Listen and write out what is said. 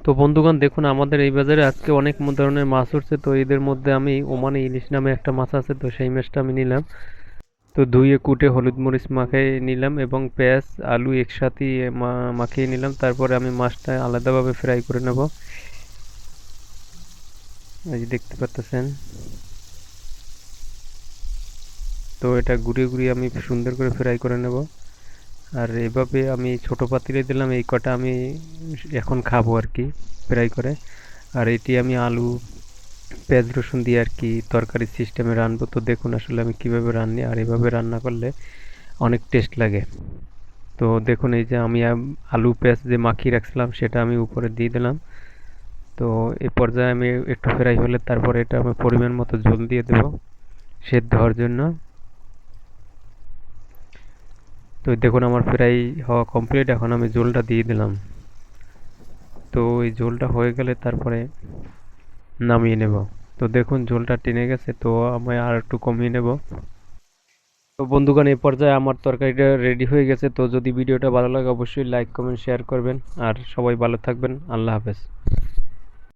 তো বন্ধুগণ দেখুন আমাদের এই বাজারে আজকে অনেক ধরনের মাছ উঠছে। তো এদের মধ্যে আমি ওমানে ইলিশ নামে একটা মাছ আছে, তো সেই মাছটা আমি নিলাম। তো ধুয়ে কুটে হলুদ মরিচ মাখিয়ে নিলাম এবং পেঁয়াজ আলু একসাথে মাখিয়ে নিলাম। তারপরে আমি মাছটা আলাদাভাবে ফ্রাই করে নেব। এই যে দেখতে পাচ্ছেন। তো এটা ঘুরিয়ে ঘুরিয়ে আমি সুন্দর করে ফ্রাই করে নেব। আর এভাবে আমি ছোট পাতিলে দিলাম, এই কটা আমি এখন খাবো আর কি ফ্রাই করে। আর এটি আমি আলু পেঁয়াজ রসুন দিয়ে আর কি তরকারি সিস্টেমে রানবো। তো দেখুন আসলে আমি কিভাবে রান্নি, আর এভাবে রান্না করলে অনেক টেস্ট লাগে। তো দেখুন এই যে আমি আলু পেঁয়াজ যে মাখিয়ে রাখছিলাম সেটা আমি উপরে দিয়ে দিলাম। তো এই পর্যায়ে আমি একটু ফ্রাই হলে তারপরে এটা আমি পরিমাণ মতো ঝোল দিয়ে দেবো সেদ্ধ হওয়ার জন্য। তো দেখুন আমার ফ্রাই হওয়া কমপ্লিট, এখন আমি ঝোলটা দিয়ে দিলাম। তো এই ঝোলটা হয়ে গেলে তারপরে নামিয়ে নেব। তো দেখুন ঝোলটা টেনে গেছে, তো আমি আর একটু কমিয়ে নেব। তো বন্ধুগণ এই পর্যায়ে আমার তরকারিটা রেডি হয়ে গেছে। তো যদি ভিডিওটা ভালো লাগে অবশ্যই লাইক কমেন্ট শেয়ার করবেন। আর সবাই ভালো থাকবেন। আল্লাহ হাফেজ।